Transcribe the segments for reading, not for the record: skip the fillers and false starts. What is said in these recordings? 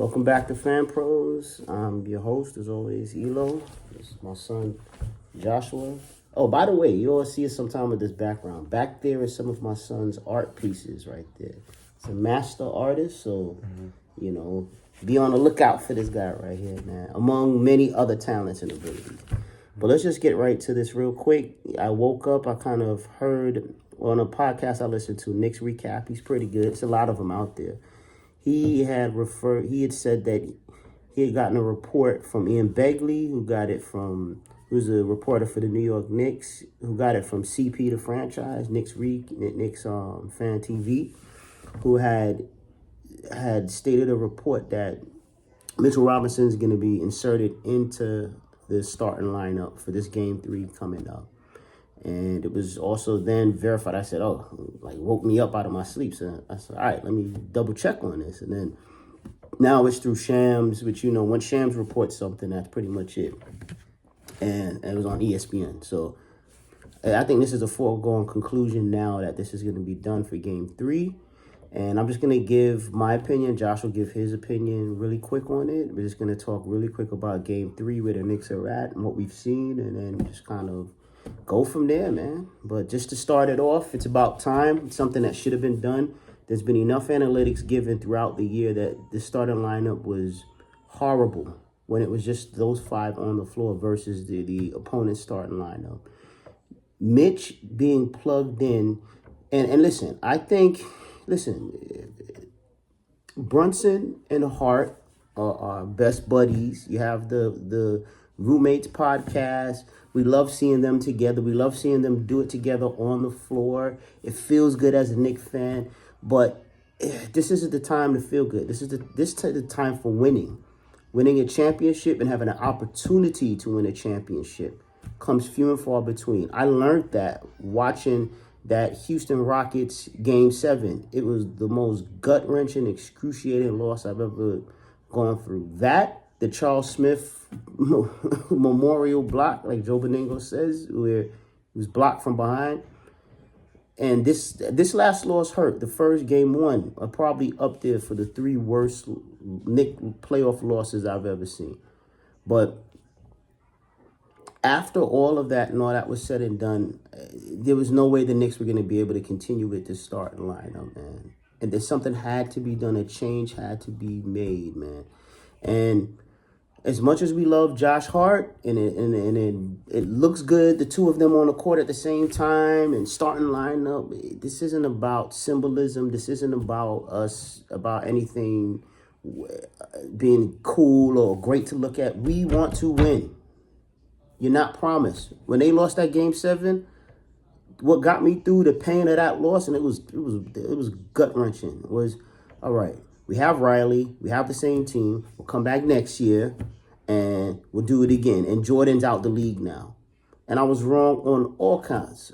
Welcome back to Fan Pros. I'm your host, as always, Elo. This is my son, Joshua. Oh, by the way, you all see sometime with this background. Back there is some of my son's art pieces right there. It's a master artist, so, be on the lookout for this guy right here, man, among many other talents and abilities. But let's just get right to this real quick. I woke up, I kind of heard on a podcast I listened to, Knicks Recap. He's pretty good. It's a lot of them out there. He had said that he had gotten a report from Ian Begley, who was a reporter for the New York Knicks, who got it from CP, the franchise, Knicks Fan TV, who had stated a report that Mitchell Robinson is going to be inserted into the starting lineup for this Game 3 coming up. And it was also then verified. I said, woke me up out of my sleep. So I said, all right, let me double check on this. And then now it's through Shams, which, when Shams reports something, that's pretty much it. And it was on ESPN. So I think this is a foregone conclusion now that this is going to be done for Game 3. And I'm just going to give my opinion. Josh will give his opinion really quick on it. We're just going to talk really quick about Game 3, where the Knicks are at and what we've seen, and then just kind of go from there, man. But just to start it off, it's about time. It's something that should have been done. There's been enough analytics given throughout the year that the starting lineup was horrible when it was just those five on the floor versus the opponent's starting lineup. Mitch being plugged in, and listen, Brunson and Hart are best buddies. You have the Roommates podcast. We love seeing them together. We love seeing them do it together on the floor. It feels good as a Knicks fan, but this isn't the time to feel good. This is the time for winning. Winning a championship and having an opportunity to win a championship comes few and far between. I learned that watching that Houston Rockets Game 7. It was the most gut-wrenching, excruciating loss I've ever gone through. The Charles Smith memorial block, like Joe Beningo says, where it was blocked from behind. And this last loss hurt. The first Game 1 are probably up there for the three worst Knicks playoff losses I've ever seen. But after all of that and all that was said and done, there was no way the Knicks were going to be able to continue with this starting lineup, man. And there's something had to be done. A change had to be made, man. And as much as we love Josh Hart, and it looks good, the two of them on the court at the same time and starting lineup, this isn't about symbolism. This isn't about anything being cool or great to look at. We want to win. You're not promised. When they lost that Game 7, what got me through the pain of that loss, and it was gut-wrenching, was, all right, we have Riley, we have the same team, we'll come back next year, and we'll do it again. And Jordan's out the league now. And I was wrong on all counts.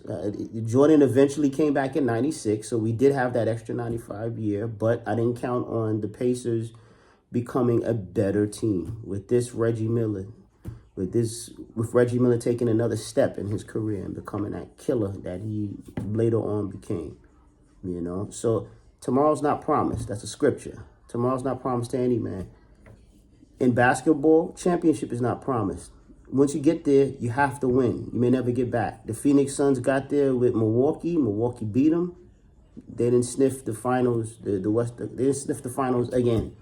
Jordan eventually came back in 96, so we did have that extra 95 year, but I didn't count on the Pacers becoming a better team with this Reggie Miller. With Reggie Miller taking another step in his career and becoming that killer that he later on became, So tomorrow's not promised. That's a scripture. Tomorrow's not promised to any man. In basketball, championship is not promised. Once you get there, you have to win. You may never get back. The Phoenix Suns got there with Milwaukee. Milwaukee beat them. They didn't sniff the finals. They didn't sniff the finals again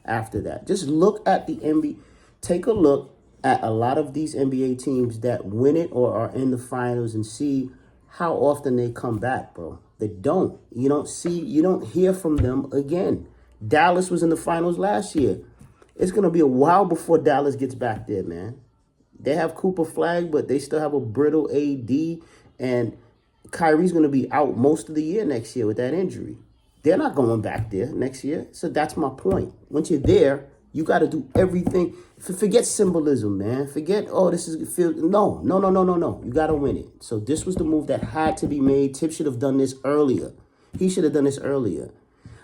after that. Just look at the NBA. Take a look at a lot of these NBA teams that win it or are in the finals and see how often they come back, bro. They don't. You don't hear from them again. Dallas was in the finals last year. It's going to be a while before Dallas gets back there, man. They have Cooper Flag, but they still have a brittle AD, and Kyrie's going to be out most of the year next year with that injury. They're not going back there next year. So that's my point. Once you're there, you got to do everything. Forget symbolism, man. Forget, this is field. No. You got to win it. So this was the move that had to be made. Tibbs should have done this earlier. He should have done this earlier.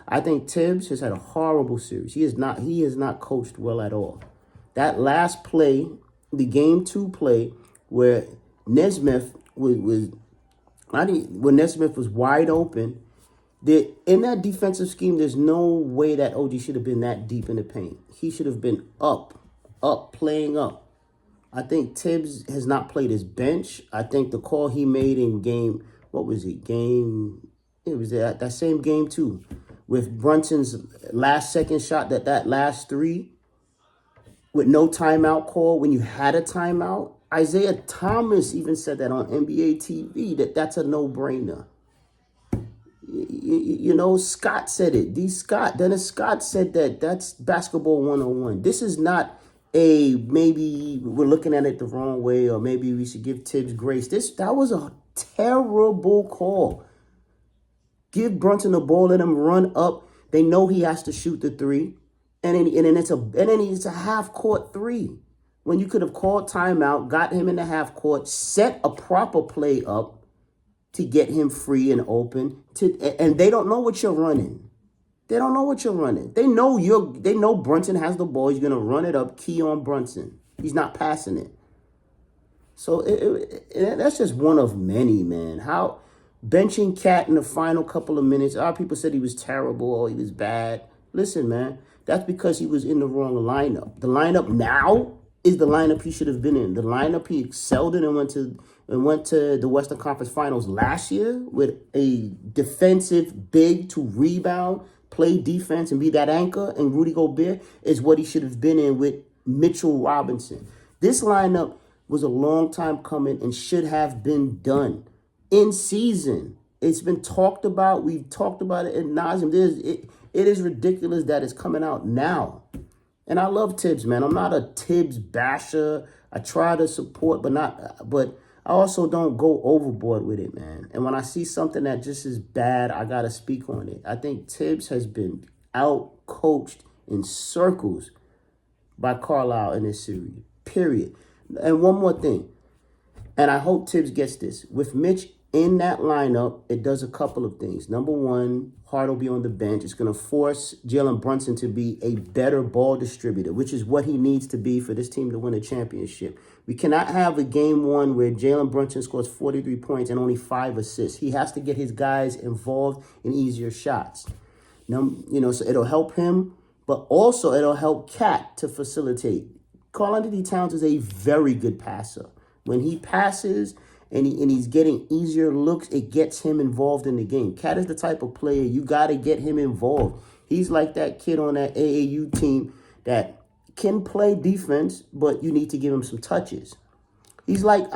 I think Tibbs has had a horrible series. He has not coached well at all. That last play, the Game 2 play, where Nesmith was wide open, In that defensive scheme, there's no way that OG should have been that deep in the paint. He should have been up, playing up. I think Tibbs has not played his bench. I think the call he made in game, what was it? It was that same game too, with Brunson's last second shot, that last three, with no timeout call when you had a timeout. Isaiah Thomas even said that on NBA TV, that's a no-brainer. Scott said it. Dennis Scott said that's basketball 101. This is not maybe we're looking at it the wrong way, or maybe we should give Tibbs grace. That was a terrible call. Give Brunson the ball, let him run up. They know he has to shoot the three, and then it's a half court three. When you could have called timeout, got him in the half court, set a proper play up to get him free and open. And they don't know what you're running. They don't know what you're running. They know Brunson has the ball. He's gonna run it up, key on Brunson. He's not passing it. So that's just one of many, man. How benching Cat in the final couple of minutes. A lot of people said he was terrible or he was bad. Listen, man, that's because he was in the wrong lineup. The lineup now is the lineup he should have been in. The lineup he excelled in and went to the Western Conference Finals last year with a defensive big to rebound, play defense, and be that anchor. And Rudy Gobert is what he should have been in with Mitchell Robinson. This lineup was a long time coming and should have been done in season. It's been talked about. We've talked about it ad nauseum. It is ridiculous that it's coming out now. And I love Tibbs, man. I'm not a Tibbs basher. I try to support, but I also don't go overboard with it, man. And when I see something that just is bad, I got to speak on it. I think Tibbs has been out-coached in circles by Carlisle in this series, period. And one more thing, and I hope Tibbs gets this. With Mitch in that lineup, it does a couple of things. Number one, Hart will be on the bench. It's going to force Jalen Brunson to be a better ball distributor, which is what he needs to be for this team to win a championship. We cannot have a game one where Jalen Brunson scores 43 points and only 5 assists. He has to get his guys involved in easier shots. Now, so it'll help him, but also it'll help Cat to facilitate. Karl-Anthony Towns is a very good passer. When he passes and he's getting easier looks, it gets him involved in the game. Cat is the type of player you got to get him involved. He's like that kid on that AAU team that can play defense, but you need to give him some touches. He's like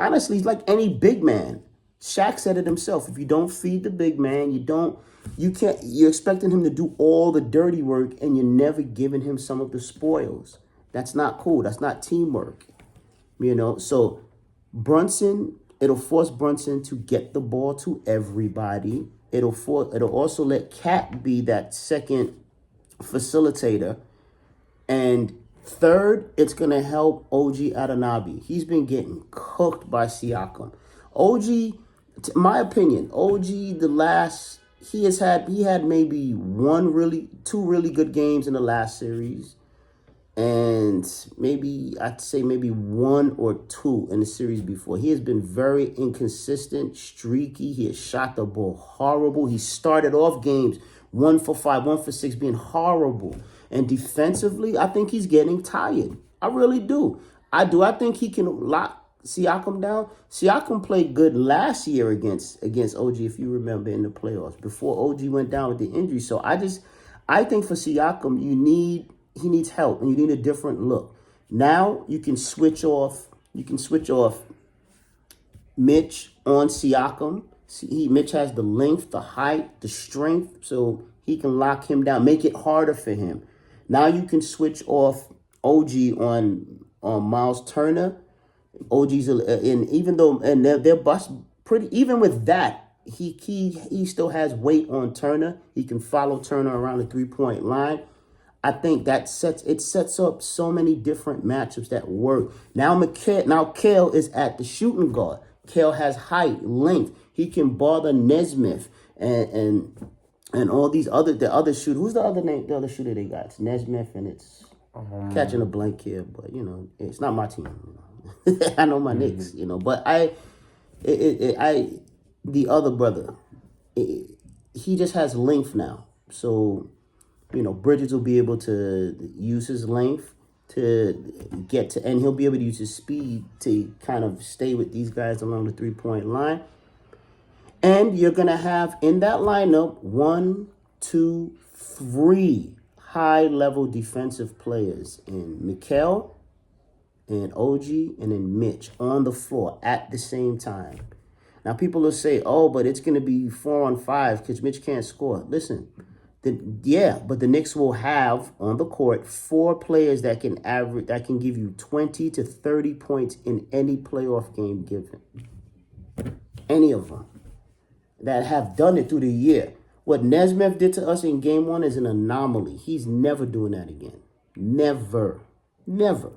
any big man. Shaq said it himself. If you don't feed the big man, you're expecting him to do all the dirty work and you're never giving him some of the spoils. That's not cool. That's not teamwork. So Brunson, it'll force Brunson to get the ball to everybody. It'll also let Cat be that second facilitator. And third, it's going to help OG Anunoby. He's been getting cooked by Siakam. OG, my opinion, he had maybe two really good games in the last series. And I'd say maybe 1 or 2 in the series before. He has been very inconsistent, streaky. He has shot the ball horrible. He started off games 1 for 5, 1 for 6, being horrible. And defensively, I think he's getting tired. I really do. I think he can lock Siakam down. Siakam played good last year against OG, if you remember, in the playoffs, before OG went down with the injury. So I think for Siakam, he needs help, and you need a different look. Now you can switch off Mitch on Siakam. Mitch has the length, the height, the strength, so he can lock him down, make it harder for him. Now you can switch off OG on Miles Turner. OG's and they're bust pretty. Even with that, he still has weight on Turner. He can follow Turner around the 3-point line. I think that sets up so many different matchups that work. Now Kale is at the shooting guard. Kale has height, length. He can bother Nesmith and all these the other shooter. Who's the other shooter they got? It's Nesmith, and it's catching a blank here, but it's not my team. I know my Knicks, but the other brother. he just has length now. So, Bridges will be able to use his length to get to, and he'll be able to use his speed to kind of stay with these guys along the 3-point line. And you're going to have in that lineup 1, 2, 3 high-level defensive players in Mikal, and OG, and then Mitch on the floor at the same time. Now, people will say, oh, but it's going to be 4-on-5 because Mitch can't score. Listen, but the Knicks will have on the court 4 players that can give you 20 to 30 points in any playoff game given. Any of them that have done it through the year. What Nesmith did to us in game 1 is an anomaly. He's never doing that again. Never. Never.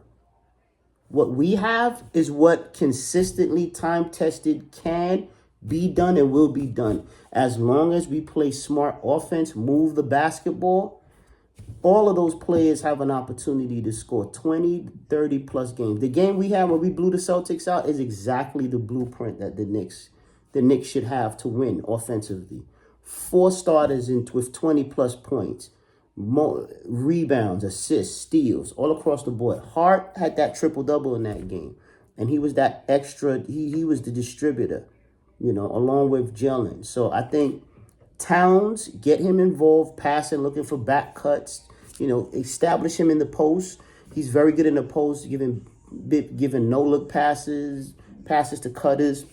What we have is what consistently time-tested can be done and will be done. As long as we play smart offense, move the basketball, all of those players have an opportunity to score 20, 30-plus games. The game we had when we blew the Celtics out is exactly the blueprint that the Knicks should have to win offensively. 4 starters with 20-plus points, more rebounds, assists, steals, all across the board. Hart had that triple-double in that game, and he was that extra. He was the distributor, along with Jalen. So I think Towns, get him involved, passing, looking for back cuts, establish him in the post. He's very good in the post, giving no-look passes to cutters.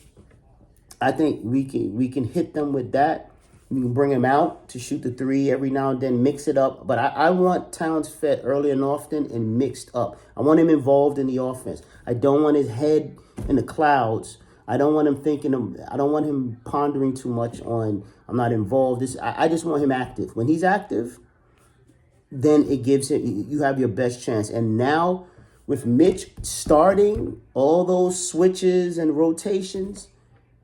I think we can hit them with that. We can bring him out to shoot the 3 every now and then, mix it up. But I want Towns fed early and often and mixed up. I want him involved in the offense. I don't want his head in the clouds. I don't want him pondering too much on, I'm not involved. I just want him active. When he's active, then it gives him, you have your best chance. And now with Mitch starting all those switches and rotations,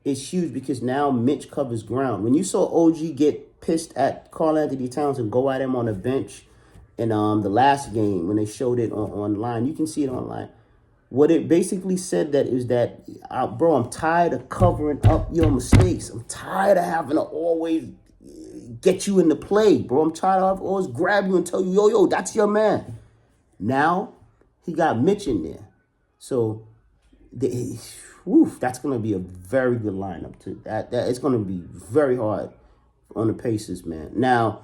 it's huge because now Mitch covers ground. When you saw OG get pissed at Karl-Anthony Towns and go at him on the bench in the last game when they showed it online, you can see it online. What it basically said bro, I'm tired of covering up your mistakes. I'm tired of having to always get you into play, bro. I'm tired of always grab you and tell you, yo, that's your man. Now he got Mitch in there. So that's going to be a very good lineup too. That it's going to be very hard on the Pacers, man. Now,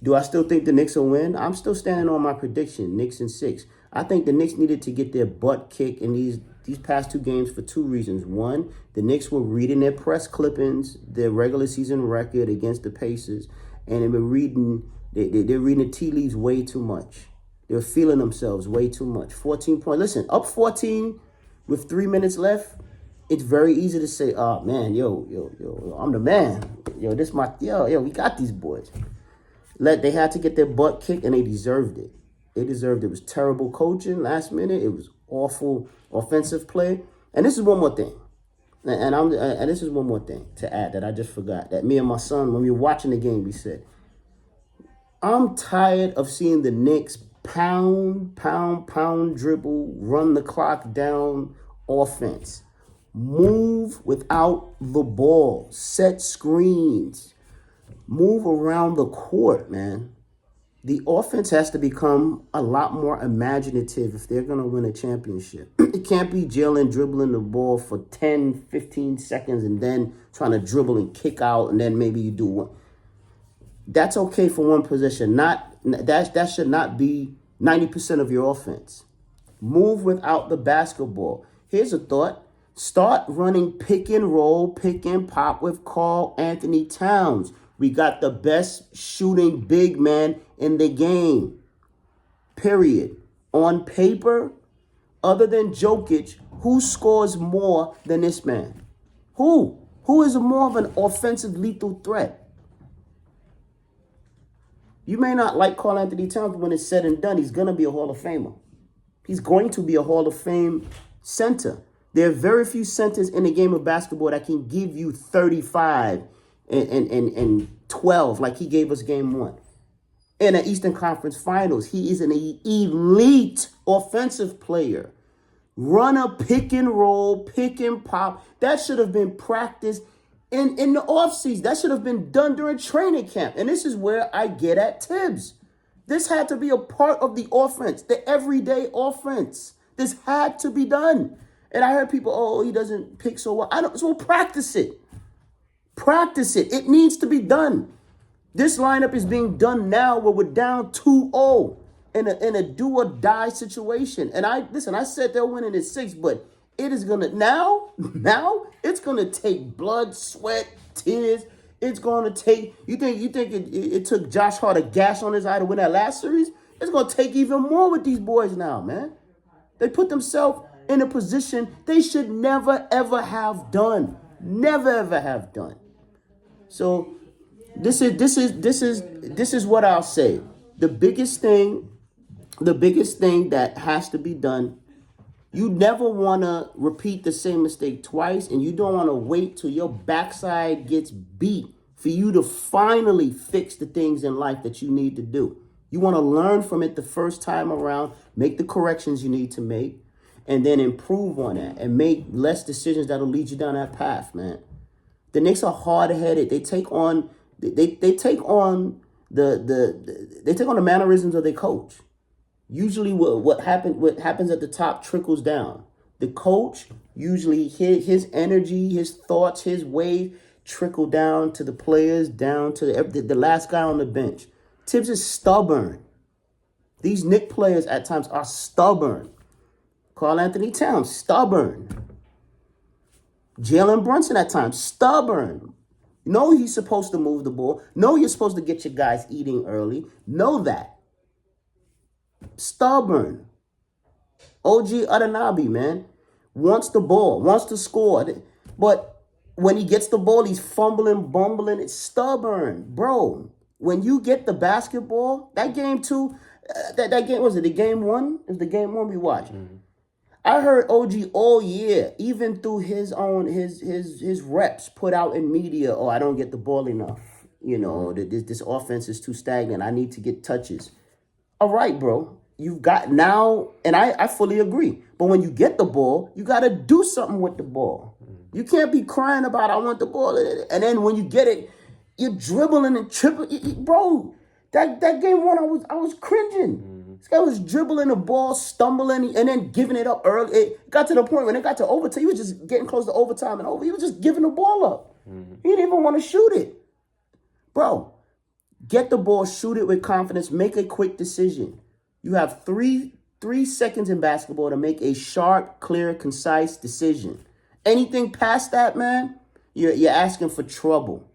do I still think the Knicks will win? I'm still standing on my prediction, Knicks in 6. I think the Knicks needed to get their butt kicked in these past 2 games for 2 reasons. One, the Knicks were reading their press clippings, their regular season record against the Pacers, and they're reading the tea leaves way too much. They're feeling themselves way too much. 14 points. Listen, up 14 with 3 minutes left. It's very easy to say, oh, man, yo, I'm the man. We got these boys. They had to get their butt kicked, and they deserved it. It was terrible coaching last minute. It was awful offensive play. And this is one more thing. And this is one more thing to add that I just forgot. That me and my son, when we were watching the game, we said, I'm tired of seeing the Knicks pound, dribble, run the clock down offense. Move without the ball. Set screens. Move around the court, man. The offense has to become a lot more imaginative if they're going to win a championship. It can't be Jalen dribbling the ball for 10, 15 seconds and then trying to dribble and kick out and then maybe you do one. That's okay for one possession. That should not be 90% of your offense. Move without the basketball. Here's a thought. Start running pick and roll, pick and pop with Karl-Anthony Towns. We got the best shooting big man in the game. Period. On paper, other than Jokic, who scores more than this man? Who? Who is more of an offensive lethal threat? You may not like Karl-Anthony Towns, but when it's said and done, he's going to be a Hall of Famer. He's going to be a Hall of Fame center. There are very few centers in the game of basketball that can give you 35 and 12 like he gave us game 1. In the Eastern Conference Finals, he is an elite offensive player. Run a pick and roll, pick and pop. That should have been practiced in the offseason. That should have been done during training camp. And this is where I get at Tibbs. This had to be a part of the offense, the everyday offense. This had to be done. And I heard people, oh, he doesn't pick so well. So practice it. Practice it. It needs to be done. This lineup is being done now where we're down 2-0 in a do or die situation. And I said they're winning in 6, but it is gonna now it's gonna take blood, sweat, tears. It's gonna take. You think it took Josh Hart a gash on his eye to win that last series? It's gonna take even more with these boys now, man. They put themselves in a position they should never ever have done. Never ever have done. So this is what I'll say. The biggest thing that has to be done. You never want to repeat the same mistake twice, and you don't want to wait till your backside gets beat for you to finally fix the things in life that you need to do. You want to learn from it the first time around, make the corrections you need to make, and then improve on that and make less decisions that'll lead you down that path, man. The Knicks are hard-headed. They take on they take on the mannerisms of their coach. Usually what happens at the top trickles down. The coach, usually his energy, his thoughts, his way trickle down to the players, down to the last guy on the bench. Tibbs is stubborn. These Knicks players at times are stubborn. Karl Anthony Towns, stubborn. Jalen Brunson at times, stubborn. Know he's supposed to move the ball. Know you're supposed to get your guys eating early. Know that. Stubborn. OG Anunoby, man, wants the ball, wants to score. But when he gets the ball, he's fumbling, bumbling. It's stubborn. Bro, when you get the basketball, that game two, that game, was it the game one? It was the game one we watched. Mm-hmm. I heard OG all year, even through his own, his reps put out in media, oh, I don't get the ball enough. You know, this offense is too stagnant. I need to get touches. All right, bro. You've got now, and I fully agree. But when you get the ball, you got to do something with the ball. You can't be crying about, I want the ball. And then when you get it, you're dribbling and tripping. Bro, that game one, I was cringing. This guy was dribbling the ball, stumbling, and then giving it up early. It got to the point when it got to overtime, he was just getting close to overtime and over. He was just giving the ball up. He didn't even want to shoot it. Bro, get the ball, shoot it with confidence, make a quick decision. You have three seconds in basketball to make a sharp, clear, concise decision. Anything past that, man, you're asking for trouble.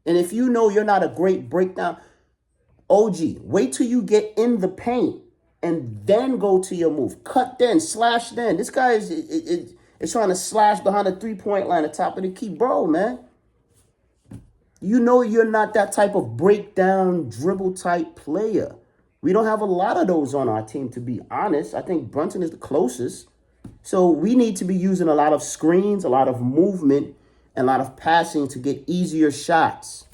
And if you know you're not a great breakdown, OG, wait till you get in the paint and then go to your move. Cut then, slash then. This guy is trying to slash behind the 3-point line, the top of the key. Bro, man, you know you're not that type of breakdown, dribble type player. We don't have a lot of those on our team, to be honest. I think Brunson is the closest. So we need to be using a lot of screens, a lot of movement, and a lot of passing to get easier shots.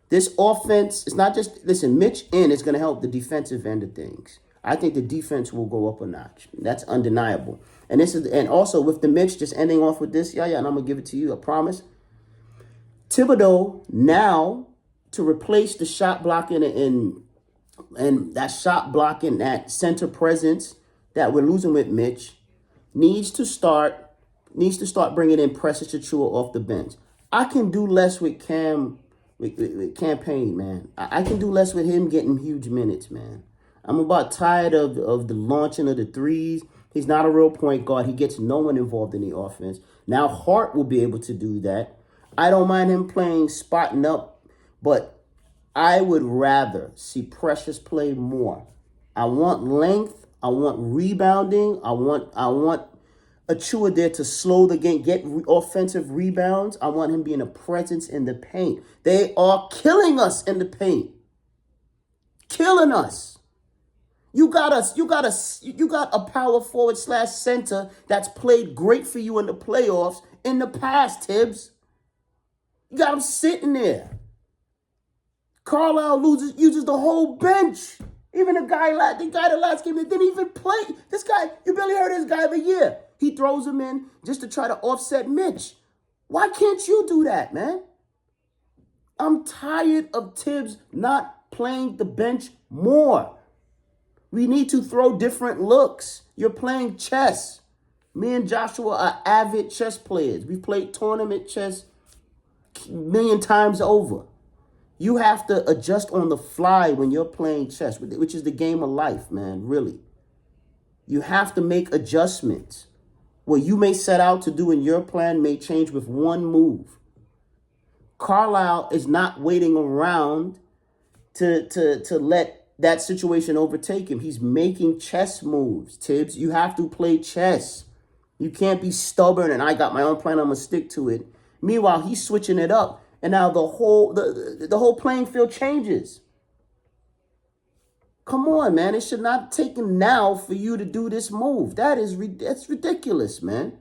This offense, it's not just, listen, Mitch in is going to help the defensive end of things. I think the defense will go up a notch. That's undeniable. And also with the Mitch, just ending off with this, and I'm going to give it to you, I promise. Thibodeau now, to replace the shot blocking and that shot blocking, that center presence that we're losing with Mitch, needs to start bringing in Precious Achiuwa off the bench. I can do less with Campaign, man. I can do less with him getting huge minutes, man. I'm about tired of the launching of the threes. He's not a real point guard. He gets no one involved in the offense. Now Hart will be able to do that. I don't mind him playing, spotting up, but I would rather see Precious play more. I want length. I want rebounding. I want Achiuwa there to slow the game, get offensive rebounds. I want him being a presence in the paint. They are killing us in the paint. Killing us. You got a power forward / center that's played great for you in the playoffs in the past, Tibbs. You got him sitting there. Carlisle uses the whole bench. Even the guy that last game that didn't even play. This guy, you barely heard this guy of the year. He throws him in just to try to offset Mitch. Why can't you do that, man? I'm tired of Tibbs not playing the bench more. We need to throw different looks. You're playing chess. Me and Joshua are avid chess players. We've played tournament chess a million times over. You have to adjust on the fly when you're playing chess, which is the game of life, man, really. You have to make adjustments. What you may set out to do in your plan may change with one move. Carlisle is not waiting around to let that situation overtake him. He's making chess moves. Tibbs, you have to play chess. You can't be stubborn and I got my own plan, I'm gonna stick to it. Meanwhile, he's switching it up, and now the whole playing field changes. Come on, man. It should not take him now for you to do this move. That's ridiculous, man.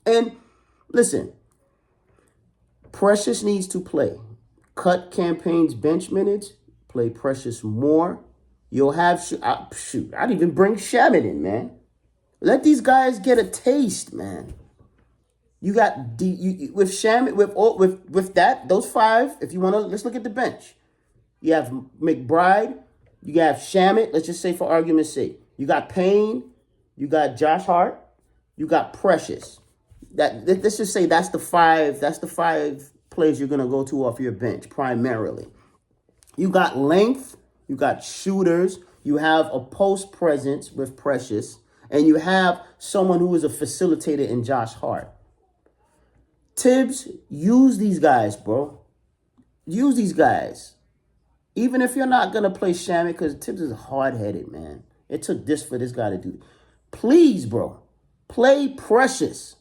And listen, Precious needs to play. Cut Campaign's bench minutes. Play Precious more. You'll have I'd even bring Shamit in, man. Let these guys get a taste, man. You got with Shamit with those five. If you want to, let's look at the bench. You have McBride. You have Shamit. Let's just say for argument's sake, you got Payne. You got Josh Hart. You got Precious. Let's just say that's the five. That's the five players you're gonna go to off your bench primarily. You got length. You got shooters. You have a post presence with Precious, and you have someone who is a facilitator in Josh Hart. Tibbs, use these guys, bro. Use these guys. Even if you're not going to play Shamit, because Tibbs is hard-headed, man. It took this for this guy to do. Please, bro, play Precious.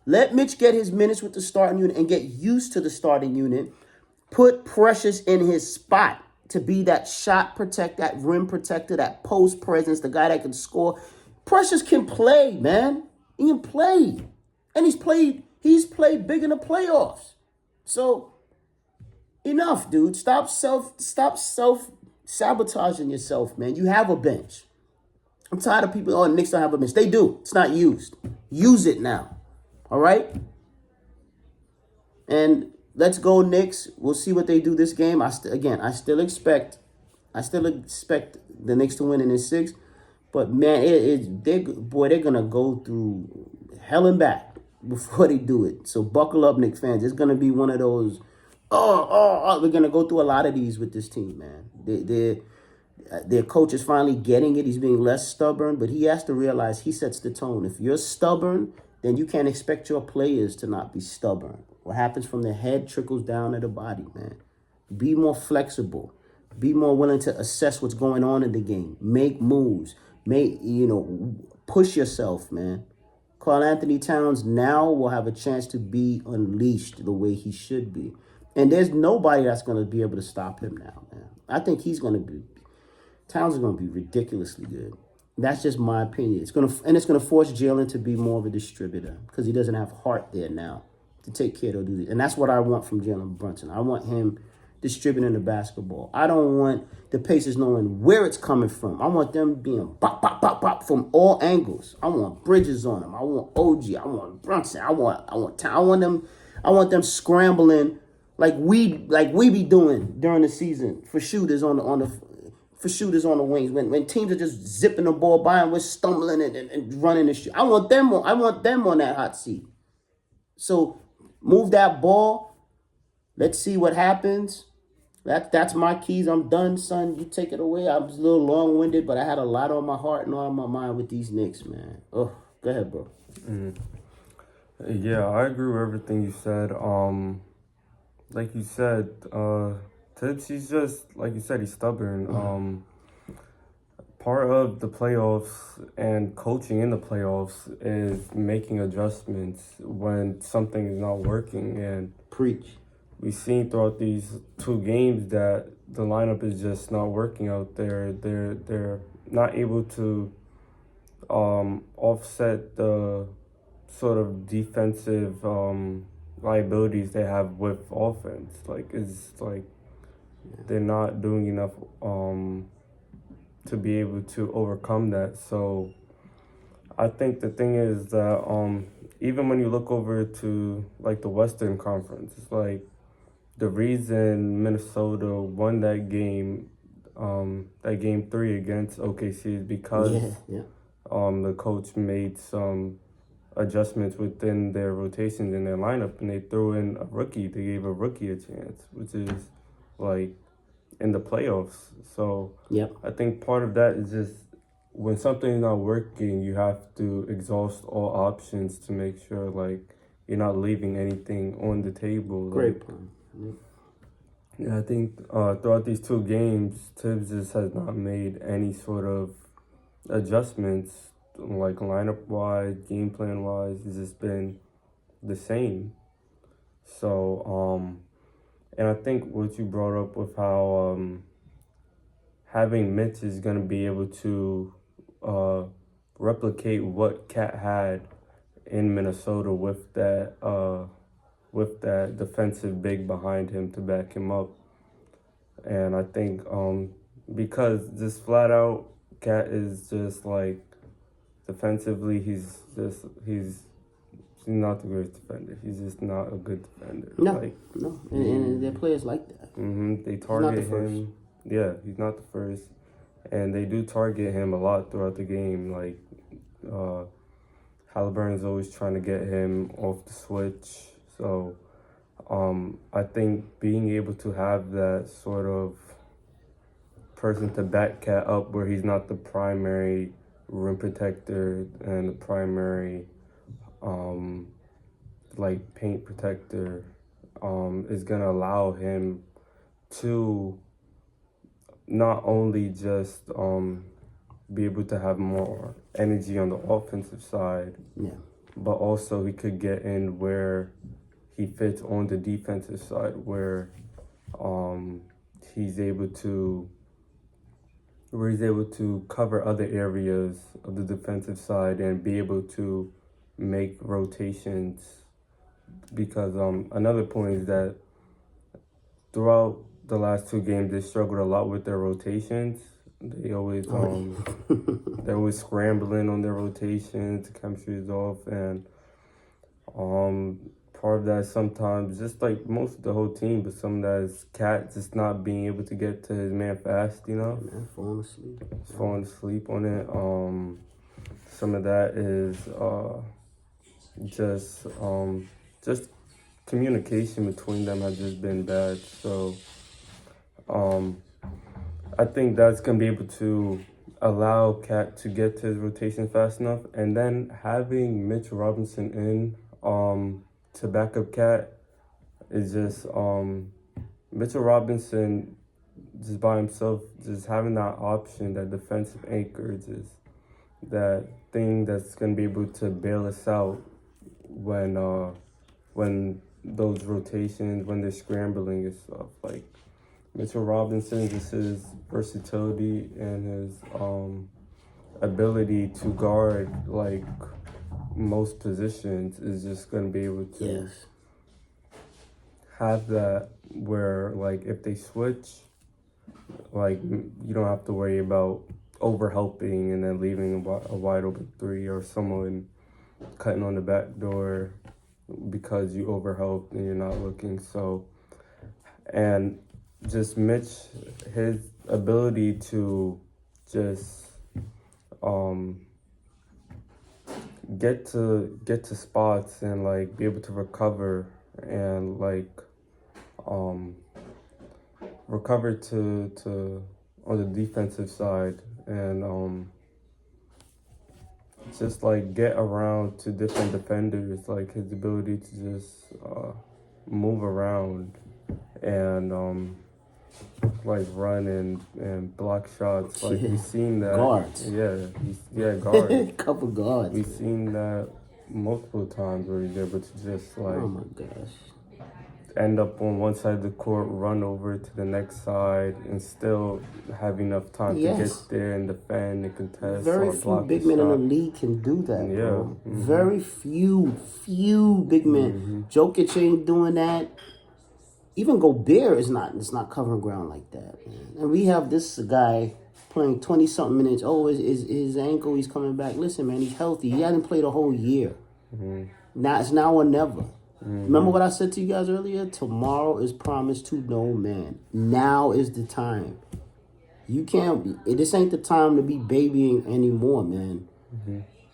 Let Mitch get his minutes with the starting unit and get used to the starting unit. Put Precious in his spot to be that shot protector, that rim protector, that post presence, the guy that can score. Precious can play, man. He can play. And he's played big in the playoffs. So enough, dude. Stop self-sabotaging yourself, man. You have a bench. I'm tired of people, Knicks don't have a bench. They do. It's not used. Use it now. All right? And let's go Knicks. We'll see what they do this game. I still expect the Knicks to win in this 6. But man, they're gonna go through hell and back before they do it. So buckle up, Knicks fans. It's gonna be one of those. We're gonna go through a lot of these with this team, man. Their coach is finally getting it. He's being less stubborn, but he has to realize he sets the tone. If you're stubborn, then you can't expect your players to not be stubborn. What happens from the head trickles down to the body, man. Be more flexible. Be more willing to assess what's going on in the game. Make moves. Push yourself, man. Karl Anthony Towns now will have a chance to be unleashed the way he should be. And there's nobody that's going to be able to stop him now, man. I think Towns is going to be ridiculously good. That's just my opinion. It's going to force Jalen to be more of a distributor because he doesn't have heart there now to take care of those. And that's what I want from Jalen Brunson. I want him distributing the basketball. I don't want the Pacers knowing where it's coming from. I want them being pop, pop, pop, pop from all angles. I want Bridges on them. I want OG. I want Brunson. I want them scrambling like we be doing during the season for shooters on the wings. When teams are just zipping the ball by and we're stumbling and running the shoot. I want them on that hot seat. So move that ball. Let's see what happens. That's my keys. I'm done, son. You take it away. I was a little long-winded, but I had a lot on my heart and on my mind with these Knicks, man. Oh, go ahead, bro. Yeah, I agree with everything you said. Like you said, Tibbs, he's just, like you said, he's stubborn. Part of the playoffs and coaching in the playoffs is making adjustments when something is not working. And Preach. We've seen throughout these 2 games that the lineup is just not working out there. They're not able to offset the sort of defensive liabilities they have with offense. They're not doing enough to be able to overcome that. So I think the thing is that even when you look over to like the Western Conference, it's like the reason Minnesota won that game 3 against OKC is because the coach made some adjustments within their rotations in their lineup, and they threw in a rookie. They gave a rookie a chance, which is like in the playoffs. So I think part of that is just when something's not working, you have to exhaust all options to make sure like you're not leaving anything on the table. Great point. Yeah, I think throughout these 2 games, Tibbs just has not made any sort of adjustments, like lineup wise, game plan wise. It's just been the same. So, and I think what you brought up with how having Mitch is gonna be able to replicate what Cat had in Minnesota with that defensive big behind him to back him up. And I think because just flat out Cat is just like defensively he's not the greatest defender. He's just not a good defender. No. And there are players like that. They target him. Yeah, he's not the first. And they do target him a lot throughout the game. Like Halliburton's always trying to get him off the switch. So I think being able to have that sort of person to back Cat up where he's not the primary rim protector and the primary like paint protector is gonna allow him to not only just be able to have more energy on the offensive side, but also he could get in where he fits on the defensive side, where he's able to cover other areas of the defensive side and be able to make rotations. Because another point is that throughout the last 2 games, they struggled a lot with their rotations. They always they're always scrambling on their rotations. The chemistry is off, and part of that is sometimes just like most of the whole team, but some of that is Cat just not being able to get to his man fast enough. Falling asleep on it. Some of that is just communication between them has just been bad. So I think that's gonna be able to allow Cat to get to his rotation fast enough, and then having Mitch Robinson in to back up Cat is just Mitchell Robinson just by himself, just having that option, that defensive anchor, just that thing that's gonna be able to bail us out when those rotations, when they're scrambling and stuff. Like Mitchell Robinson, just his versatility and his ability to guard like most positions is just gonna be able to have that where like if they switch, like you don't have to worry about overhelping and then leaving a wide open 3 or someone cutting on the back door because you overhelped and you're not looking. So, and just Mitch, his ability to just get to spots and like be able to recover and like recover to on the defensive side and just like get around to different defenders, like his ability to just move around and like run and block shots. Like we've seen that. Guards. Guards. Couple guards. We've seen that multiple times where he's able to just like oh my gosh, end up on one side of the court, run over to the next side, and still have enough time to get there and defend and contest. Very few big men in the league can do that. Very few big men. Jokic ain't doing that. Even Gobert is not covering ground like that, man. And we have this guy playing 20-something minutes. Oh, his ankle, he's coming back. Listen, man, he's healthy. He hasn't played a whole year. Now it's now or never. Remember what I said to you guys earlier? Tomorrow is promised to no man. Now is the time. You can't. This ain't the time to be babying anymore, man.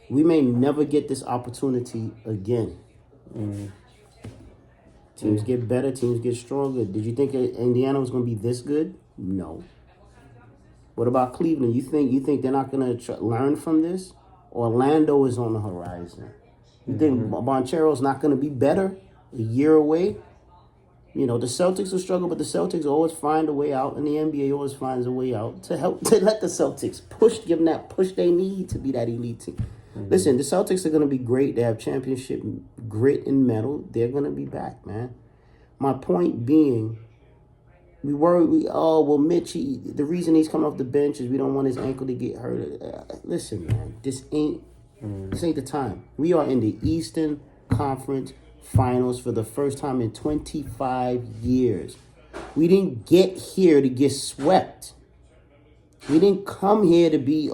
We may never get this opportunity again. Teams get better. Teams get stronger. Did you think Indiana was going to be this good? No. What about Cleveland? You think they're not going to learn from this? Orlando is on the horizon. You think Bonchero's not going to be better a year away? You know, the Celtics will struggle, but the Celtics always find a way out, and the NBA always finds a way out to help to let the Celtics give them that push they need to be that elite team. Listen, the Celtics are going to be great. They have championship grit and metal. They're going to be back, man. My point being, Mitch, the reason he's coming off the bench is we don't want his ankle to get hurt. Listen, man, this ain't the time. We are in the Eastern Conference Finals for the first time in 25 years. We didn't get here to get swept. We didn't come here to be,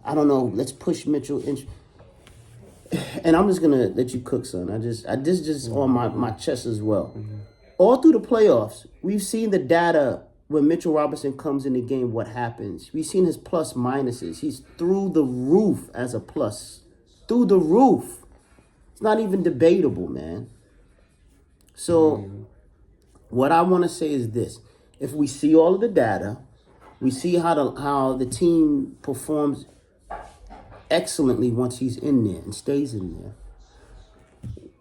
I don't know, let's push Mitchell. And I'm just going to let you cook, son. This just on my chest as well. All through the playoffs, we've seen the data when Mitchell Robinson comes in the game, what happens. We've seen his plus minuses. He's through the roof as a plus. Through the roof. It's not even debatable, man. So what I want to say is this. If we see all of the data, we see how the team performs excellently once he's in there and stays in there.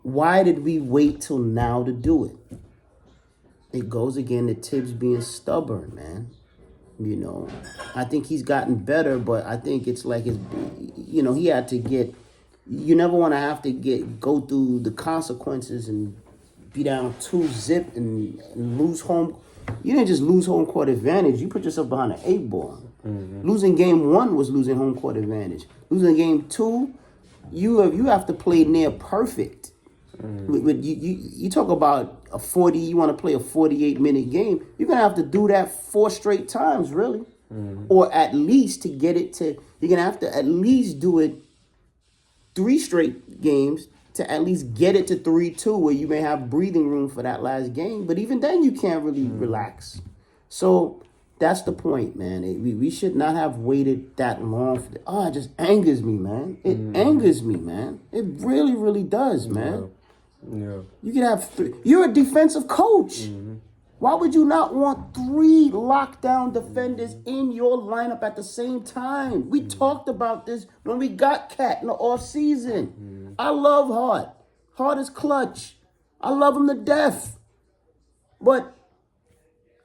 Why did we wait till now to do it? It goes again to Tibbs being stubborn, man. You know, I think he's gotten better, but I think it's like he had to get. You never want to have to go through the consequences and be down 2-0 and lose home. You didn't just lose home court advantage. You put yourself behind an 8-ball. Losing game 1 was losing home court advantage. Losing game 2, you have to play near perfect. You talk about a 40. You want to play a 48-minute game. You're gonna have to do that 4 straight times, really, or at least to get it to. You're gonna have to at least do it 3 straight games to at least get it to 3-2, where you may have breathing room for that last game. But even then, you can't really relax. So that's the point, man. We should not have waited that long for it. It just angers me, man. It angers me, man. It really, really does, man. Yeah. You can have 3. You're a defensive coach. Why would you not want 3 lockdown defenders in your lineup at the same time? We talked about this when we got Cat in the offseason. I love Hart. Hart is clutch. I love him to death. But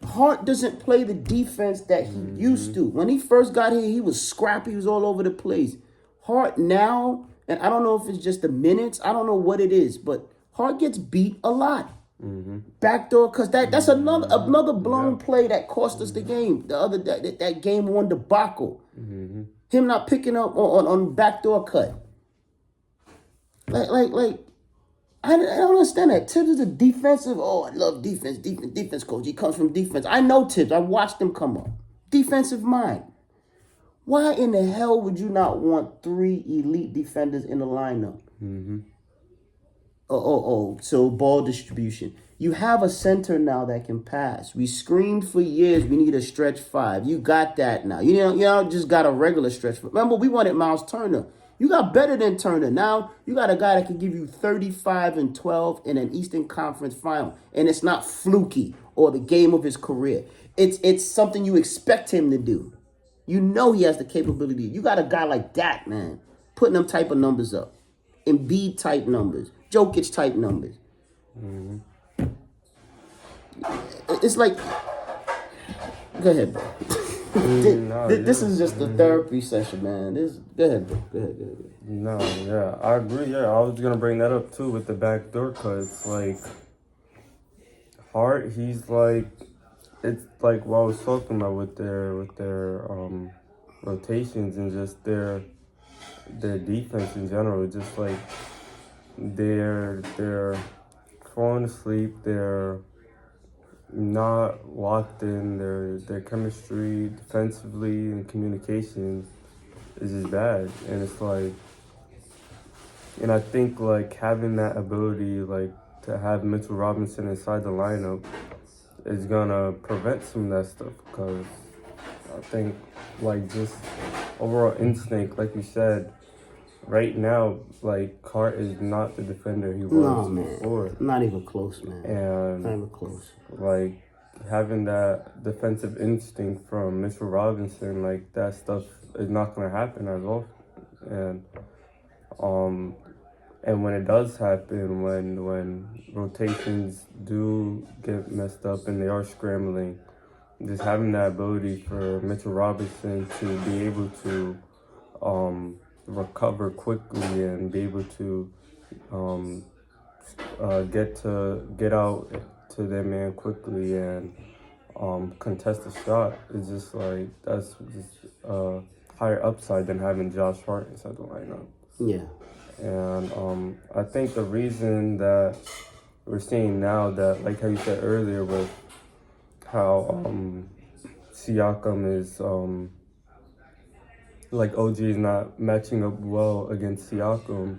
Hart doesn't play the defense that he used to. When he first got here, he was scrappy. He was all over the place. Hart now, and I don't know if it's just the minutes. I don't know what it is, but Hart gets beat a lot. Backdoor, because that's another blown play that cost us the game. The other that game 1 debacle. Him not picking up on backdoor cut. Like I don't understand that. Tibbs is a defensive. I love defense coach. He comes from defense. I know Tibbs. I watched him come up. Defensive mind. Why in the hell would you not want 3 elite defenders in the lineup? So ball distribution. You have a center now that can pass. We screamed for years we need a stretch 5. You got that now. You don't just got a regular stretch 5. Remember, we wanted Miles Turner. You got better than Turner. Now you got a guy that can give you 35 and 12 in an Eastern Conference final. And it's not fluky or the game of his career. It's something you expect him to do. You know he has the capability. You got a guy like that, man, putting them type of numbers up. Embiid type numbers. Jokic type numbers. It's like, go ahead, bro. This is just a therapy session, man. Go ahead, bro. Go ahead. No, yeah, I agree. Yeah, I was gonna bring that up too with the backdoor cuts. Like Hart, he's like, it's like what I was talking about with their rotations and just their defense in general. Just like they're falling asleep. They're not locked in. Their chemistry defensively and communication is just bad. And it's like And I think like having that ability, like to have Mitchell Robinson inside the lineup, is gonna prevent some of that stuff. Because I think like just overall instinct, like you said, right now, like Hart is not the defender he No, was man. before, Not even close, man. Not and even close. like having that defensive instinct from Mitchell Robinson, like that stuff is not gonna happen as often. And um and when it does happen, when rotations do get messed up and they are scrambling, just having that ability for Mitchell Robinson to be able to recover quickly and be able to um, get out to their man quickly and contest the shot is just like that's just higher upside than having Josh Hart inside the lineup. Yeah. And I think the reason that we're seeing now that, like how you said earlier, with how Siakam is like OG is not matching up well against Siakam.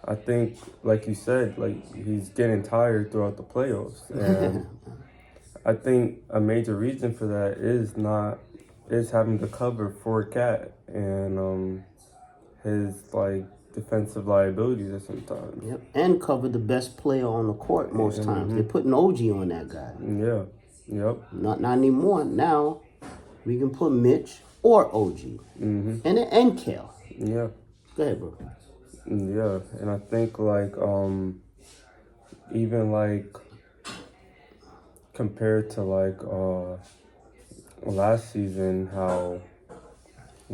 I think, like you said, like he's getting tired throughout the playoffs, and I think a major reason for that is having to cover for Cat and his like defensive liabilities at sometimes. Yep. And cover the best player on the court most times. They're putting OG on that guy. Yeah. Yep. Not anymore. Now we can put Mitch or OG. And Kale. Yeah. Go ahead, bro. Yeah. And I think like even like compared to like last season, how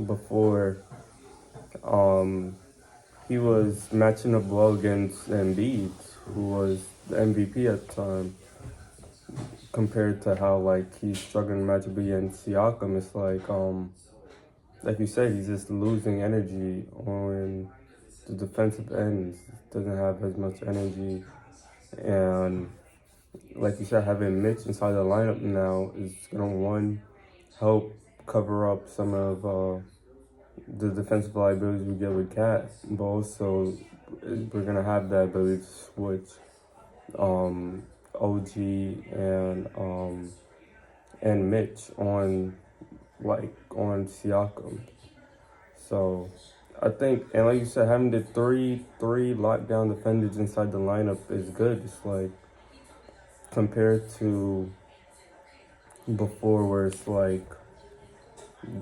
before he was matching up well against Embiid, who was the MVP at the time, compared to how like he's struggling to match up against Siakam. It's like you said, he's just losing energy on the defensive ends. Doesn't have as much energy, and like you said, having Mitch inside the lineup now is gonna help cover up some of the defensive liabilities we get with Cat, but also we're gonna have that ability to switch OG and Mitch on on Siakam. So I think, and like you said, having the three lockdown defenders inside the lineup is good. It's like compared to before, where it's like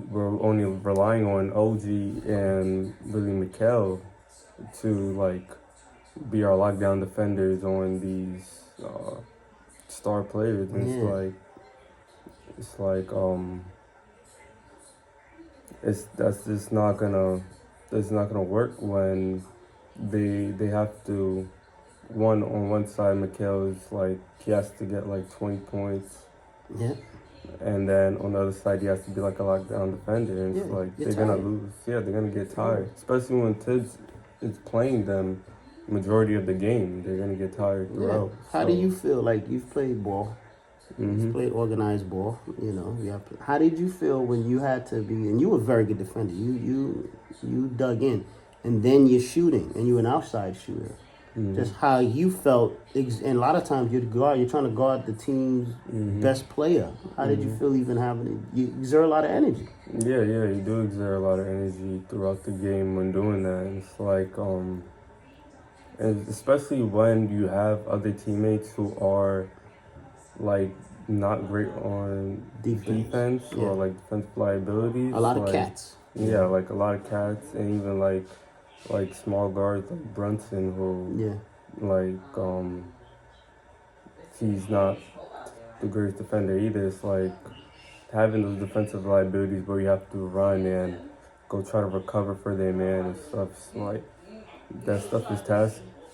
we're only relying on OG and Billy McHale to like be our lockdown defenders on these star players, and it's like that's not gonna work when they have to on one side McHale is like he has to get like 20 points. Yeah. And then on the other side, he has to be like a lockdown defender, and it's like they're gonna lose. Yeah, they're gonna get tired, especially when Tibbs is playing them majority of the game. They're gonna get tired throughout. How do you feel? Like you've played ball, you've played organized ball. You know, how did you feel when you had to be? And you were a very good defender. You dug in, and then you're shooting, and you're an outside shooter. Just how you felt, and a lot of times you're trying to guard the team's best player. How did you feel even having it? You exert a lot of energy. Yeah, you do exert a lot of energy throughout the game when doing that. And it's like, and especially when you have other teammates who are like not great on defense or like defensive liabilities. A lot of cats. Yeah, like a lot of cats, and even like small guards like Brunson, who he's not the greatest defender either. It's like having those defensive liabilities where you have to run and go try to recover for their man and stuff. It's like that stuff is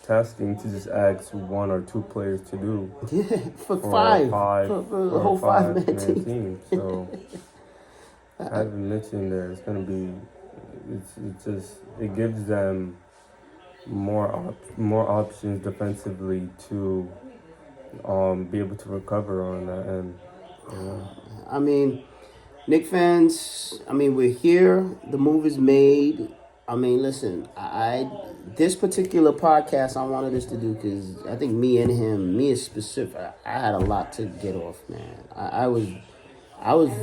tasking to just ask one or two players to do. Yeah, for the whole five-man team. So having Mitch in there, it's gonna be. It gives them more options defensively to be able to recover on that end. I mean, Knicks fans, we're here. The move is made. I mean, listen, I this particular podcast I wanted us to do because I think me and him, me is specific. I had a lot to get off, man. I was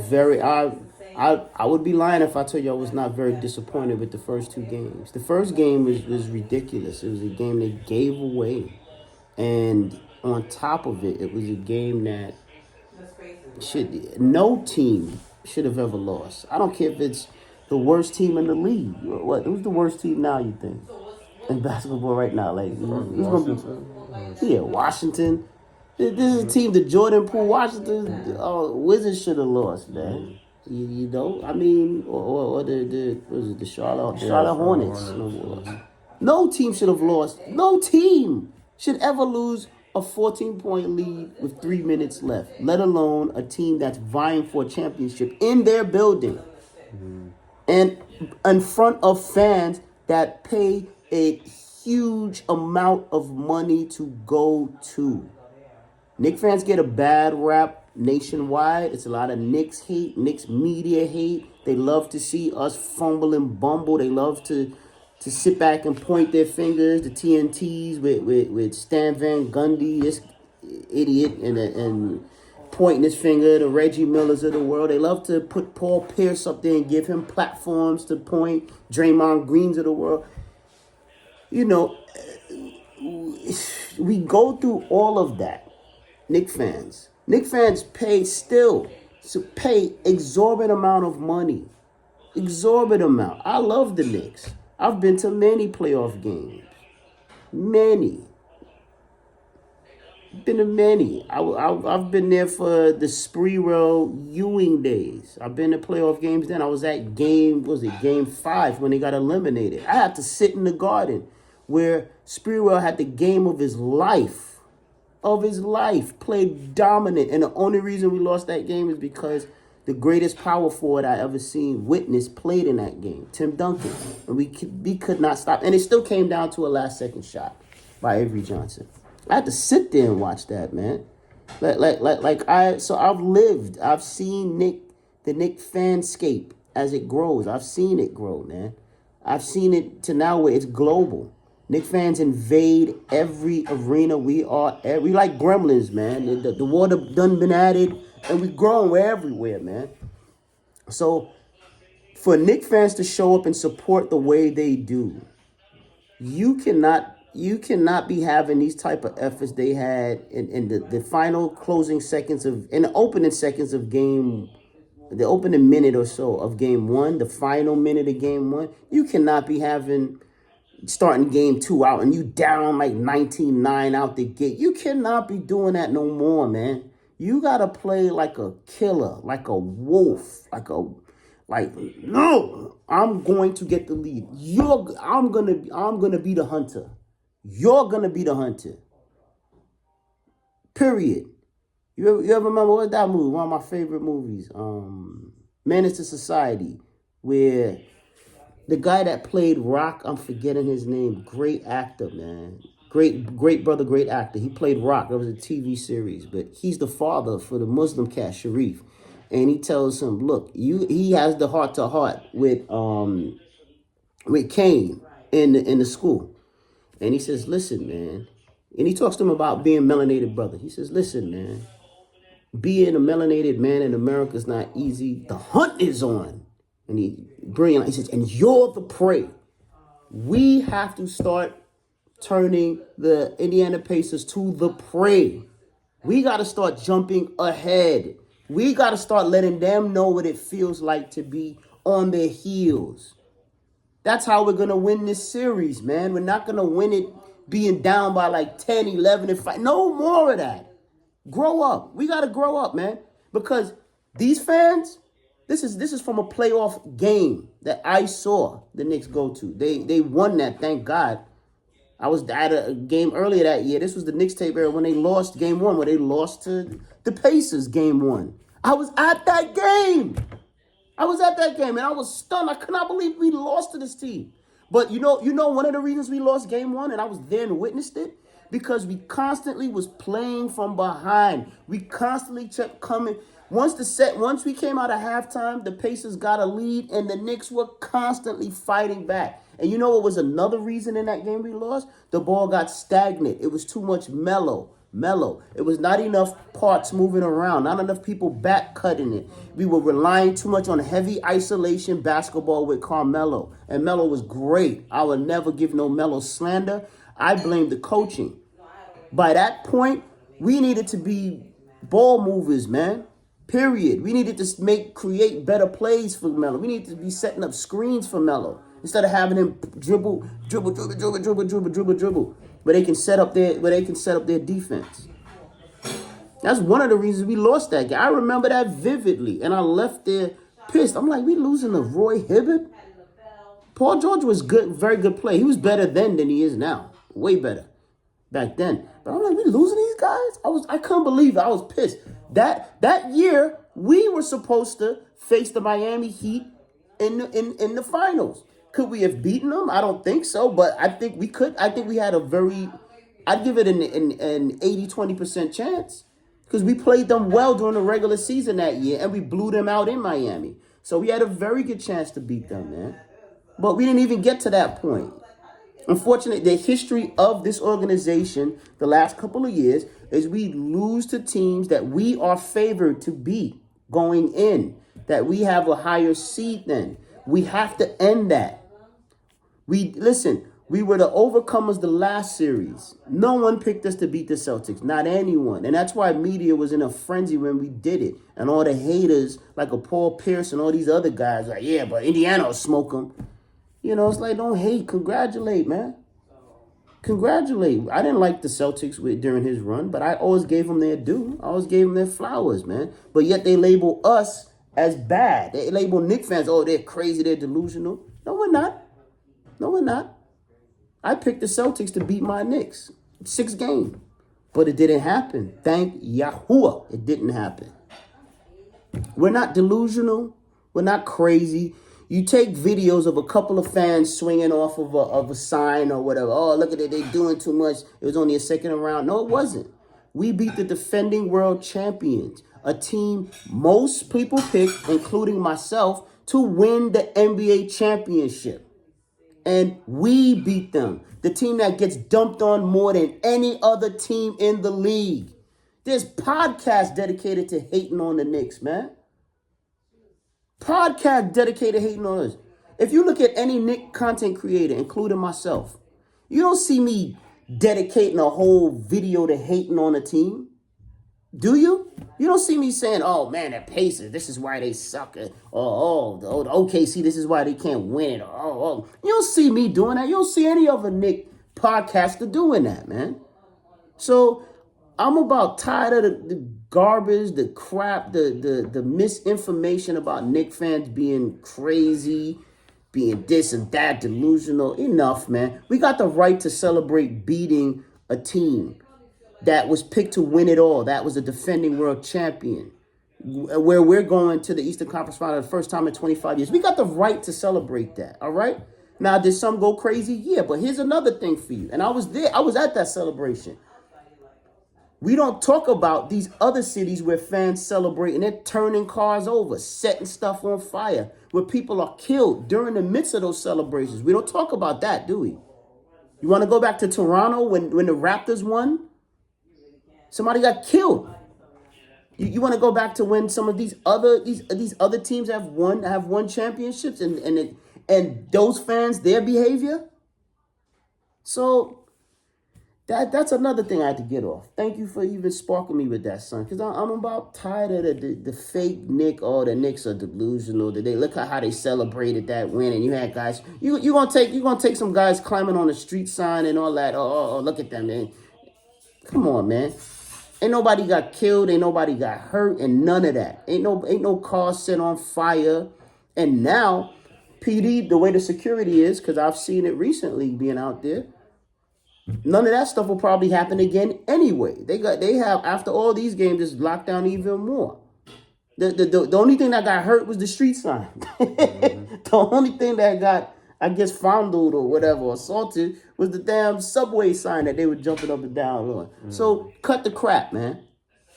very I would be lying if I told you I was not very disappointed with the first two games. The first game was ridiculous. It was a game they gave away, and on top of it, it was a game that no team should have ever lost. I don't care if it's the worst team in the league. What? Who's the worst team now? You think in basketball right now? Like who's gonna be? Yeah, Washington. This is a team the Jordan Poole Washington Wizards should have lost, man. You know, I mean, or the was it the Charlotte Hornets? No team should have lost. No team should ever lose a 14-point lead with 3 minutes left, let alone a team that's vying for a championship in their building and in front of fans that pay a huge amount of money to go to. Knicks fans get a bad rap nationwide. It's a lot of Knicks hate, Knicks media hate. They love to see us fumble and bumble. They love to sit back and point their fingers, the TNTs with Stan Van Gundy, this idiot, and pointing his finger, the Reggie Millers of the world. They love to put Paul Pierce up there and give him platforms to point, Draymond Greens of the world. You know, we go through all of that. Knicks fans pay exorbitant amount of money. Exorbitant amount. I love the Knicks. I've been to many playoff games. Many. Been to many. I've been there for the Spree-Row Ewing days. I've been to playoff games then. I was at game 5 when they got eliminated. I had to sit in the Garden where Spree-Row had the game of his life. Played dominant. And the only reason we lost that game is because the greatest power forward I ever seen played in that game, Tim Duncan. And we could not stop. And it still came down to a last-second shot by Avery Johnson. I had to sit there and watch that, man. I've seen the Knick fanscape as it grows. I've seen it grow, man. I've seen it to now where it's global. Knicks fans invade every arena we like gremlins, man. The water done been added, and we grown. We're everywhere, man. So for Knicks fans to show up and support the way they do, you cannot be having these type of efforts they had in the final closing seconds in the opening seconds of the opening minute or so of game 1, the final minute of game 1. You cannot be starting game 2 out and you down like 19-9 out the gate. You cannot be doing that no more, man. You gotta play like a killer, like a wolf, no, I'm going to get the lead. I'm gonna be the hunter. You're gonna be the hunter. Period. You ever remember what that movie? One of my favorite movies, Menace to Society, where the guy that played Rock, I'm forgetting his name. Great actor, man. Great brother, great actor. He played Rock. That was a TV series, but he's the father for the Muslim cat Sharif, and he tells him, "Look, he has the heart to heart with Kane in the school." And he says, "Listen, man." And he talks to him about being melanated brother. He says, "Listen, man, being a melanated man in America is not easy. The hunt is on." And he says, "And you're the prey." We have to start turning the Indiana Pacers to the prey. We got to start jumping ahead. We got to start letting them know what it feels like to be on their heels. That's how we're going to win this series, man. We're not going to win it being down by like 10, 11, and 5. No more of that. Grow up. We got to grow up, man. Because these fans, this is from a playoff game that I saw the Knicks go to. They won that, thank God. I was at a game earlier that year. This was the Knicks tape era when they lost game 1, where they lost to the Pacers game 1. I was at that game. And I was stunned. I could not believe we lost to this team. But you know one of the reasons we lost game 1, and I was there and witnessed it, because we constantly was playing from behind. We constantly kept coming. Once we came out of halftime, the Pacers got a lead, and the Knicks were constantly fighting back. And you know what was another reason in that game we lost? The ball got stagnant. It was too much mellow. It was not enough parts moving around, not enough people back cutting it. We were relying too much on heavy isolation basketball with Carmelo. And Melo was great. I would never give no Melo slander. I blame the coaching. By that point, we needed to be ball movers, man. Period. We needed to create better plays for Melo. We needed to be setting up screens for Melo instead of having him dribble, where they can set up their defense. That's one of the reasons we lost that game. I remember that vividly, and I left there pissed. I'm like, we losing to Roy Hibbert? Paul George was good, very good play. He was better then than he is now. Way better back then. But I'm like, we losing these guys? I couldn't believe it. I was pissed. That year, we were supposed to face the Miami Heat in the finals. Could we have beaten them? I don't think so, but I think we could. I think we had I'd give it an 80-20% chance because we played them well during the regular season that year, and we blew them out in Miami. So we had a very good chance to beat them, man. But we didn't even get to that point. Unfortunately, the history of this organization the last couple of years is we lose to teams that we are favored to beat going in, that we have a higher seed than. We have to end that. We were the overcomers the last series. No one picked us to beat the Celtics, not anyone. And that's why media was in a frenzy when we did it. And all the haters, like a Paul Pierce and all these other guys, like, yeah, but Indiana will smoke them. You know, it's like, don't hate, congratulate, man. Congratulate. I didn't like the Celtics during his run, but I always gave them their due. I always gave them their flowers, man. But yet they label us as bad. They label Knicks fans, oh, they're crazy, they're delusional. No, we're not. No, we're not. I picked the Celtics to beat my Knicks. 6 games. But it didn't happen. Thank Yahuwah, it didn't happen. We're not delusional. We're not crazy. You take videos of a couple of fans swinging off of a sign or whatever. Oh, look at it. They're doing too much. It was only a second round. No, it wasn't. We beat the defending world champions, a team most people picked, including myself, to win the NBA championship. And we beat them. The team that gets dumped on more than any other team in the league. There's podcasts dedicated to hating on the Knicks, man. Podcast dedicated hating on us. If you look at any Knick content creator, including myself, you don't see me dedicating a whole video to hating on a team. Do you? You don't see me saying, oh, man, the Pacers, this is why they suck. The OKC, this is why they can't win it. You don't see me doing that. You don't see any other Knick podcaster doing that, man. So I'm about tired of the garbage, the crap, the misinformation about Knicks fans being crazy, being this and that, delusional. Enough, man. We got the right to celebrate beating a team that was picked to win it all. That was a defending world champion. Where we're going to the Eastern Conference Final the first time in 25 years. We got the right to celebrate that, all right? Now, did some go crazy? Yeah, but here's another thing for you. And I was there. I was at that celebration. We don't talk about these other cities where fans celebrate and they're turning cars over, setting stuff on fire, where people are killed during the midst of those celebrations. We don't talk about that, do we? You want to go back to Toronto when the Raptors won? Somebody got killed. You want to go back to when some of these other teams have won championships and those fans, their behavior? So that's another thing I had to get off. Thank you for even sparking me with that, son. Because I'm about tired of the fake Knick. Oh, the Knicks are delusional. They look at how they celebrated that win, and you had guys. You gonna take some guys climbing on a street sign and all that. Oh, look at them, man. Come on, man. Ain't nobody got killed. Ain't nobody got hurt, and none of that. Ain't no car set on fire. And now, PD, the way the security is, because I've seen it recently being out there. None of that stuff will probably happen again anyway. They have after all these games, it's locked down even more. The only thing that got hurt was the street sign. The only thing that got, I guess, fondled or whatever, assaulted, was the damn subway sign that they were jumping up and down on. So cut the crap, man.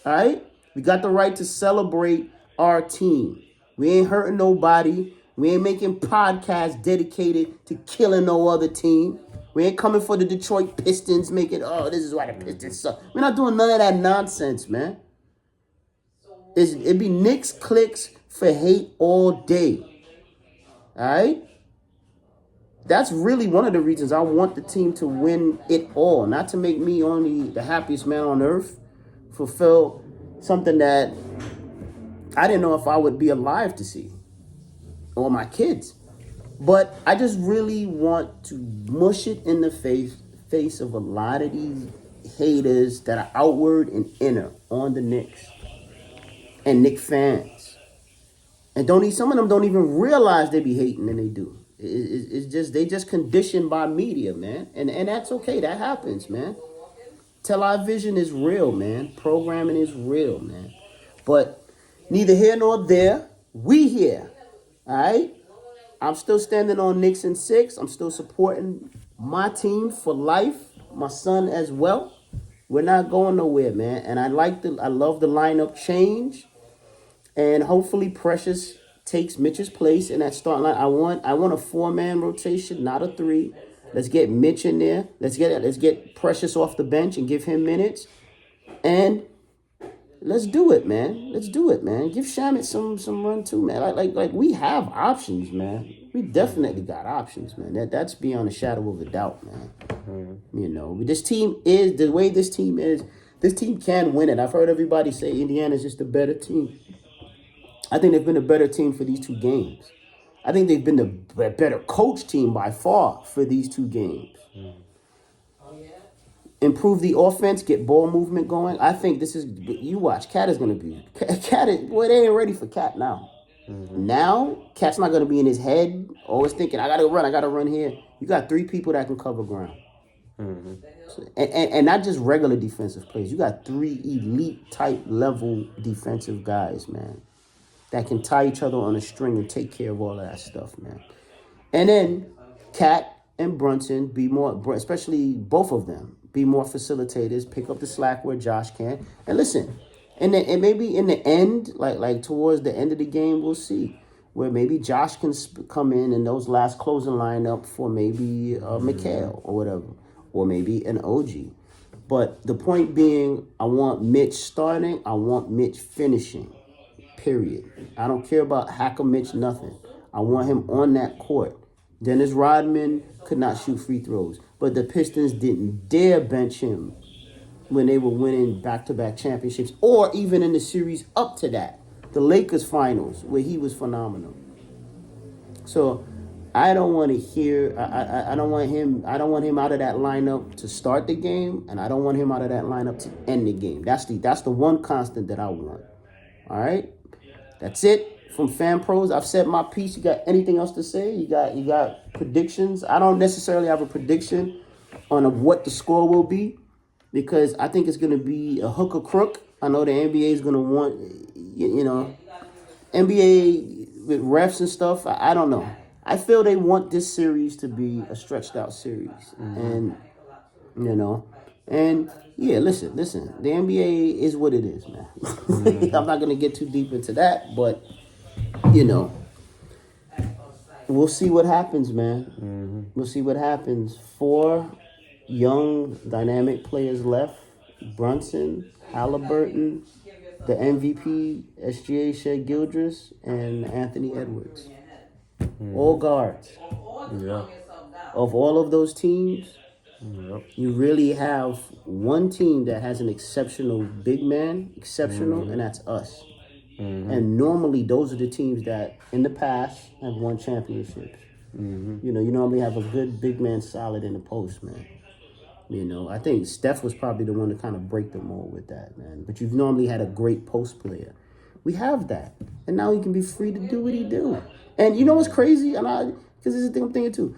All right? We got the right to celebrate our team. We ain't hurting nobody. We ain't making podcasts dedicated to killing no other team. We ain't coming for the Detroit Pistons making, oh, this is why the Pistons suck. We're not doing none of that nonsense, man. It'd be Knicks clicks for hate all day. All right? That's really one of the reasons I want the team to win it all. Not to make me only the happiest man on earth. Fulfill something that I didn't know if I would be alive to see. Or my kids. But I just really want to mush it in the face of a lot of these haters that are outward and inner on the Knicks. And Knicks fans. And some of them don't even realize they be hating, and they do. It's just they just conditioned by media, man. And that's okay. That happens, man. Television is real, man. Programming is real, man. But neither here nor there. We here. All right? I'm still standing on Knicks in 6. I'm still supporting my team for life. My son as well. We're not going nowhere, man. And I love the lineup change. And hopefully Precious takes Mitch's place in that starting line. I want a 4-man rotation, not a 3. Let's get Mitch in there. Let's get Precious off the bench and give him minutes. And let's do it, man. Let's do it, man. Give Shamet some run too, man. Like we have options, man. We definitely got options, man. That's beyond a shadow of a doubt, man. You know, this team is the way this team is. This team can win it. I've heard everybody say Indiana's just a better team. I think they've been a better team for these 2 games. I think they've been the better coach team by far for these 2 games. Improve the offense, get ball movement going. I think this is, you watch, Cat is going to be, boy, they ain't ready for Cat now. Now, Cat's not going to be in his head, always thinking, I got to run here. You got 3 people that can cover ground. So, and not just regular defensive players. You got 3 elite type level defensive guys, man, that can tie each other on a string and take care of all of that stuff, man. And then Cat and Brunson be more, especially both of them, be more facilitators, pick up the slack where Josh can. And listen, and maybe in the end, like towards the end of the game, we'll see where maybe Josh can come in those last closing lineup for maybe Mikhail or whatever, or maybe an OG. But the point being, I want Mitch starting. I want Mitch finishing. Period. I don't care about Hacker Mitch, nothing. I want him on that court. Dennis Rodman could not shoot free throws, but the Pistons didn't dare bench him when they were winning back-to-back championships, or even in the series up to that, the Lakers finals, where he was phenomenal. So I don't want to hear. I don't want him out of that lineup to start the game, and I don't want him out of that lineup to end the game. That's the one constant that I want. All right. That's it from Fan Pros. I've said my piece. You got anything else to say? You got predictions? I don't necessarily have a prediction on what the score will be, because I think it's going to be a hook or crook. I know the NBA is going to want, NBA with refs and stuff. I don't know. I feel they want this series to be a stretched out series. And, and yeah, listen, the NBA is what it is, man. I'm not going to get too deep into that, but, we'll see what happens, man. We'll see what happens. 4 young, dynamic players left. Brunson, Halliburton, the MVP, SGA Shea Gildress, and Anthony Edwards. All guards. Yeah. Of all of those teams, you really have one team that has an exceptional big man, and that's us. And normally those are the teams that in the past have won championships. You normally have a good big man solid in the post, man. I think Steph was probably the one to kind of break the mold with that, man. But you've normally had a great post player. We have that. And now he can be free to do what he do. And you know what's crazy? Because this is the thing I'm thinking too.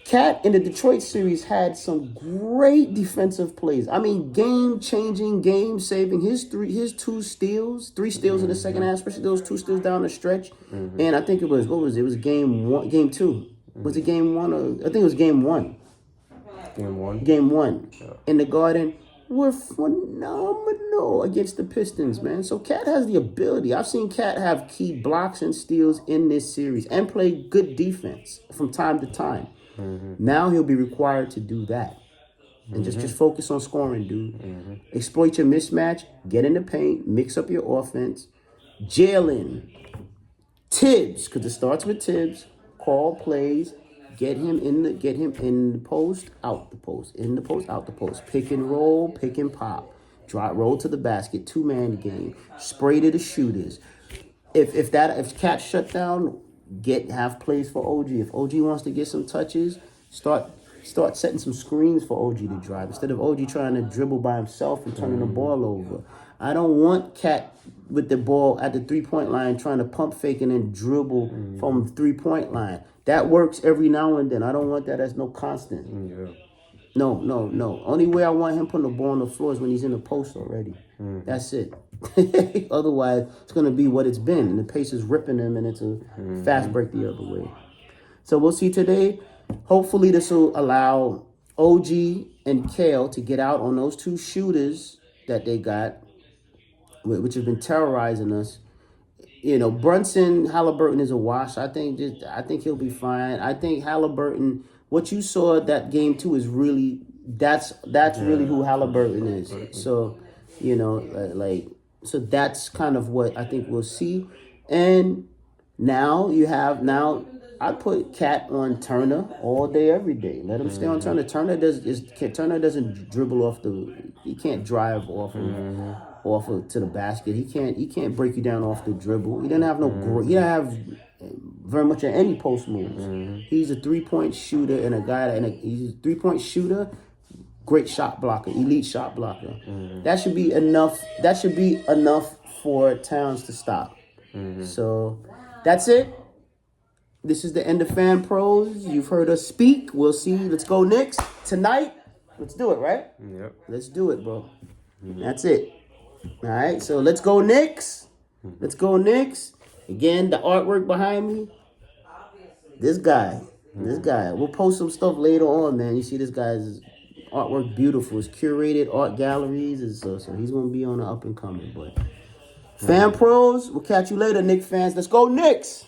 Cat in the Detroit series had some great defensive plays. I mean, game-changing, game-saving. His 3 steals in the second half, especially those 2 steals down the stretch. And I think it was game 2. Was it game 1? I think it was game 1. Game 1. Game 1 in the Garden. were phenomenal against the Pistons, man. So Cat has the ability. I've seen Cat have key blocks and steals in this series and play good defense from time to time. Now he'll be required to do that. And just focus on scoring, dude. Exploit your mismatch, get in the paint, mix up your offense. Jalen, Tibbs, because it starts with Tibbs. Call plays, get him in the post, out the post, in the post, out the post. Pick and roll, pick and pop. Drop, roll to the basket, 2-man game. Spray to the shooters. If Cat shut down, have plays for OG. If OG wants to get some touches, start setting some screens for OG to drive instead of OG trying to dribble by himself and turning the ball over. I don't want Cat with the ball at the 3-point line trying to pump fake and then dribble from 3-point line. That works every now and then. I don't want that as no constant. No. Only way I want him putting the ball on the floor is when he's in the post already. That's it. Otherwise, it's going to be what it's been. And the pace is ripping him, and it's a fast break the other way. So we'll see today. Hopefully this will allow OG and Kale to get out on those two shooters that they got, which have been terrorizing us. You know, Halliburton is a wash. I think he'll be fine. I think Halliburton, what you saw that game too is really that's really who Halliburton is. So, you know, so that's kind of what I think we'll see. And now I put Cat on Turner all day, every day. Let him stay on Turner. Turner doesn't dribble off he can't drive off of to the basket. He can't break you down off the dribble. He doesn't have he doesn't have very much of any post moves. He's a 3-point shooter he's a 3-point shooter, great shot blocker, elite shot blocker. That should be enough. That should be enough for Towns to stop. So that's it. This is the end of Fan Pros. You've heard us speak. We'll see. Let's go Knicks tonight. Let's do it, right? Yep. Let's do it, bro. That's it. All right. So let's go Knicks. Let's go Knicks. Again, the artwork behind me. This guy. We'll post some stuff later on, man. You see this guy's artwork, beautiful. It's curated art galleries, so he's gonna be on the up and coming. But Fan Pros, we'll catch you later, Knicks fans. Let's go Knicks.